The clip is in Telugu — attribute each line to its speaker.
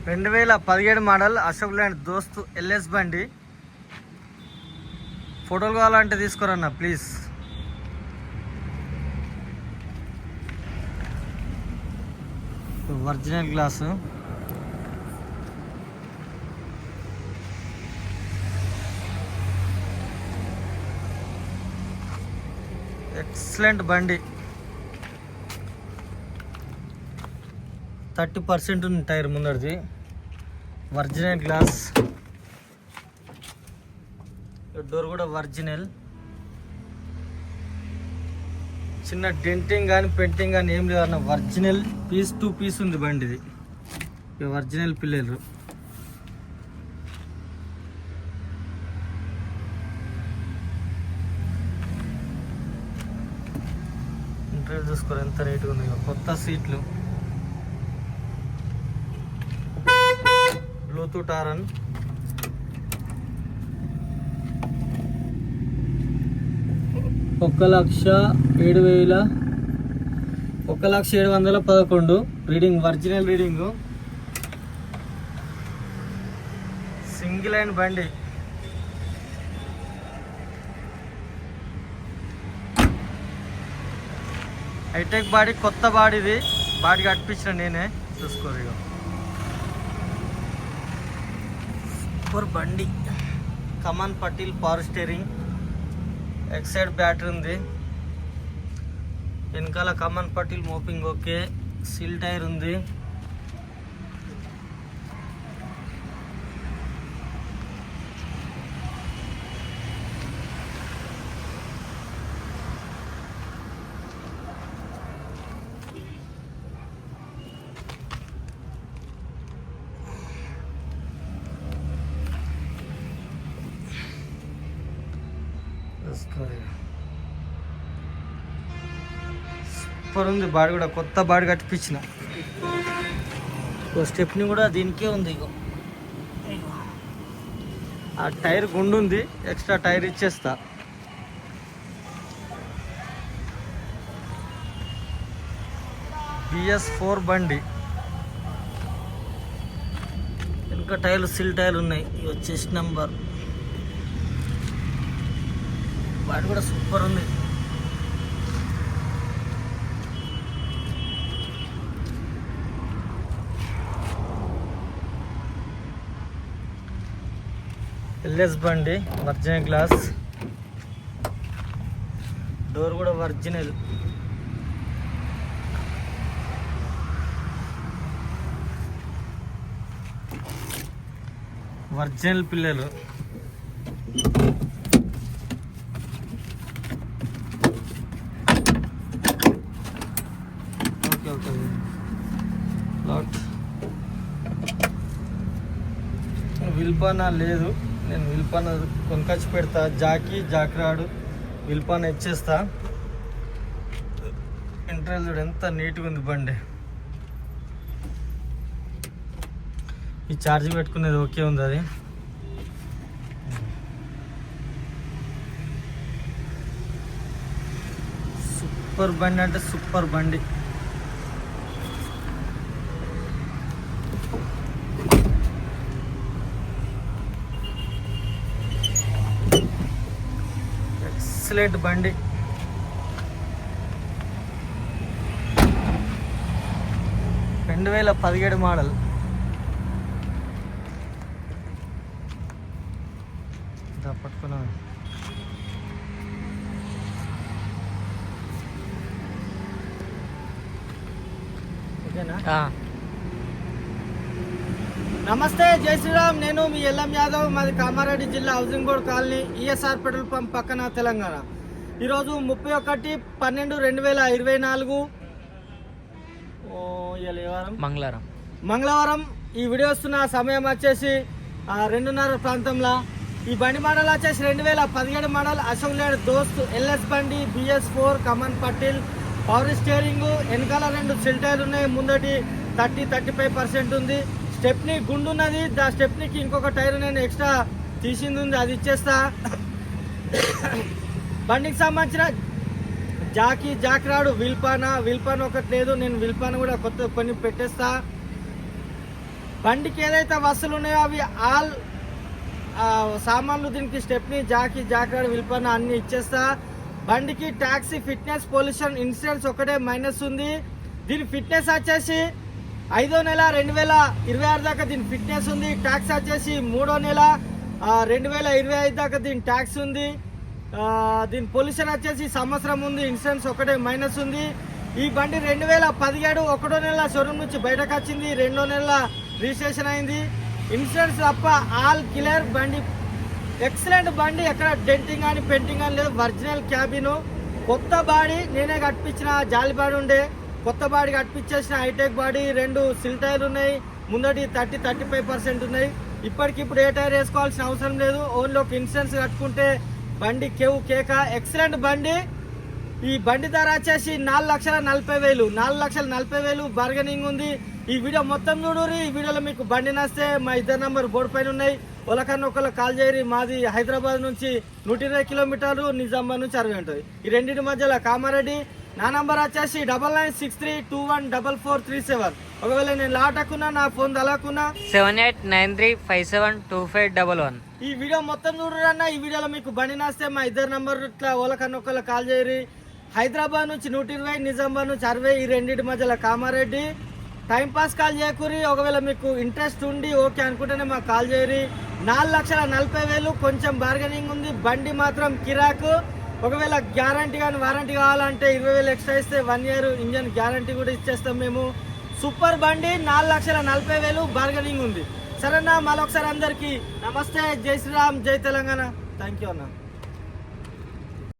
Speaker 1: 2017 మోడల్ అశోక్ ల్యాండ్ దోస్త్ ఎల్ఎస్ బండి. ఫోటోలు కావాలంటే తీసుకురన్నా ప్లీజ్. ఒరిజినల్ గ్లాసు, ఎక్సలెంట్ బండి. 30% ఉంది టైర్ ముందరిది. ఒరిజినల్ గ్లాస్, డోర్ కూడా ఒరిజినల్. చిన్న డెంటింగ్ కానీ పెయింటింగ్ కానీ ఏం లేదు అన్న, ఒరిజినల్ పీస్ టు పీస్ ఉంది బండిది. ఒరిజినల్ పిల్లలు. ఇంటర్వ్యూ చూసుకోరు ఎంత నీట్గా ఉంది. కొత్త సీట్లు, Bluetooth horn, ₹1,07,000 1,07,11 reading, original reading. Single line బండి. హైటెక్ బాడీ, కొత్త బాడీది. బాడీ కట్టించిన నేనే, చూసుకోరు. ఇక సూపర్ బండి. కమాన్ పటేల్ పవర్ స్టీరింగ్, ఎక్సైడ్ బ్యాటరీ ఉంది. వెనకాల కమాన్ పటేల్ మోపింగ్ ఓకే. సీల్ టైర్ ఉంది. సూపర్ ఉంది బాడీ కూడా, కొత్త బాడీ కట్టిపించిన. స్టెప్ని కూడా దీనికే ఉంది. ఇగో ఆ టైర్ గుండు ఉంది, ఎక్స్ట్రా టైర్ ఇచ్చేస్తా. BS4 బండి. ఇంకా టైర్లు సిల్ టైర్లు ఉన్నాయి. ఇవి వచ్చేసి నెంబర్. బాడీ కూడా సూపర్ ఉంది. ఎల్ఎస్ బండి, ఒరిజినల్ గ్లాస్, డోర్ కూడా ఒరిజినల్. ఒరిజినల్ పిల్లలు. Okay okay. లాట్ విల్పానా లేదు, నేను విల్పాన కొనుకొచ్చి పెడతా. జాకిరాడు విల్పాన ఇచ్చేస్తా. ఇంటర్వ్యూ చూడు ఎంత నీట్గా ఉంది బండి. ఈ ఛార్జింగ్ పెట్టుకునేది ఓకే ఉంది. అది సూపర్ బండి అంటే సూపర్ బండి. ఎక్సలెంట్ బండి. రెండు 2017 మోడల్. పట్టుకున్నా. ఓకేనా? నమస్తే, జై శ్రీరామ్. నేను మీ ఎల్ఎం యాదవ్. మాది కామారెడ్డి జిల్లా, housing board colony, ESR petrol pump పక్కన, తెలంగాణ. ఈరోజు 31/12/2024 మంగళవారం. ఈ వీడియో వస్తున్న సమయం వచ్చేసి 2:30 ప్రాంతంలో. ఈ బండి మోడల్ వచ్చేసి 2017 మోడల్ అశోక్ ల్యాండ్ దోస్త్ ఎల్ఎస్ బండి. BS4 కమాన్ పటేల్ పవర్ స్టీరింగ్. వెనకాల 2 సిల్ టైర్లు ఉన్నాయి. ముందటి 30-35% ఉంది. స్టెప్నీ గుండు ఉన్నది. దా స్టెప్నీకి ఇంకొక టైర్ నేను ఎక్స్ట్రా తీసింది ఉంది, అది ఇచ్చేస్తా. బండికి సంబంధించిన జాకిరాడు, విల్పాన ఒకటి లేదు. నేను విల్పాన కూడా కొత్త కొన్ని పెట్టేస్తా. బండికి ఏదైతే వస్తువులు ఉన్నాయో అవి ఆల్ సామాన్లు, దీనికి స్టెప్ని, జాకర్, విల్పన అన్ని ఇచ్చేస్తా. బండికి ట్యాక్సీ, ఫిట్నెస్, పొల్యూషన్, ఇన్సూరెన్స్ ఒకటే మైనస్ ఉంది. దీని ఫిట్నెస్ వచ్చేసి 5వ నెల 2026 దాకా దీని ఫిట్నెస్ ఉంది. ట్యాక్స్ వచ్చేసి 3వ నెల 2025 దాకా దీని ట్యాక్స్ ఉంది. దీని పొల్యూషన్ వచ్చేసి సంవత్సరం ఉంది. ఇన్సూరెన్స్ ఒకటే మైనస్ ఉంది. ఈ బండి 2017 1వ నెల షోరూమ్ నుంచి బయటకు వచ్చింది. 2వ నెల రిజిస్ట్రేషన్ అయింది. ఇన్సూరెన్స్ తప్ప ఆల్ క్లియర్. బండి ఎక్సలెంట్ బండి, ఎక్కడ డెంటింగ్ కానీ పెయింటింగ్ కానీ లేదు. ఒరిజినల్ క్యాబిన్, కొత్త బాడీ నేనే కట్టించిన. జాలి బాడీ ఉండే, కొత్త బాడీ కట్టించేసిన. హైటెక్ బాడీ, 2 సిల్ టైర్లు ఉన్నాయి. ముందటి 30-35% ఉన్నాయి. ఇప్పటికిప్పుడు ఏ టైర్ వేసుకోవాల్సిన అవసరం లేదు. ఓన్లీ ఒక ఇన్సూరెన్స్ కట్టుకుంటే బండి కేక. ఎక్సలెంట్ బండి. ఈ బండి ధర వచ్చేసి 4,40,000. 4,40,000 బార్గెనింగ్ ఉంది. ఈ వీడియో మొత్తం చూడరు. ఈ వీడియోలో మీకు బండి నస్తే మా ఇద్దరు నంబర్ బోర్డు పైన ఉన్నాయి. ఒకరికన్నా ఒకళ్ళు కాల్ చేయరు. మాది హైదరాబాద్ నుంచి 120 కిలోమీటర్లు, నిజామాబాద్ నుంచి 60 ఉంటుంది. ఈ రెండింటి మధ్యలో కామారెడ్డి. నా నంబర్ వచ్చేసి 9963214437. ఒకవేళ నేను లాటకున్నా, నా ఫోన్ తలాకున్నా
Speaker 2: 7893572511.
Speaker 1: ఈ వీడియో మొత్తం చూడరన్న. ఈ వీడియోలో మీకు బండి నస్తే మా ఇద్దరు నంబర్ ఇట్లా ఒకరికన్నా ఒకళ్ళు కాల్ చేయరు. హైదరాబాద్ నుంచి 120, నిజామాబాద్ నుంచి 60, ఈ రెండింటి మధ్యలో కామారెడ్డి. టైం పాస్ కాల్ చేయకూరి. ఒకవేళ మీకు ఇంట్రెస్ట్ ఉండి ఓకే అనుకుంటేనే మాకు కాల్ చేయరి. 4,40,000 కొంచెం బార్గెనింగ్ ఉంది. బండి మాత్రం కిరాకు. ఒకవేళ గ్యారంటీ కానీ వారంటీ కావాలంటే 20,000 ఎక్స్ట్రా ఇస్తే 1 ఇయర్ ఇంజన్ గ్యారంటీ కూడా ఇచ్చేస్తాం మేము. సూపర్ బండి, 4,40,000 బార్గెనింగ్ ఉంది. సరేనా, మరొకసారి అందరికీ నమస్తే. జై శ్రీరామ్, జై తెలంగాణ. థ్యాంక్ యూ అన్న.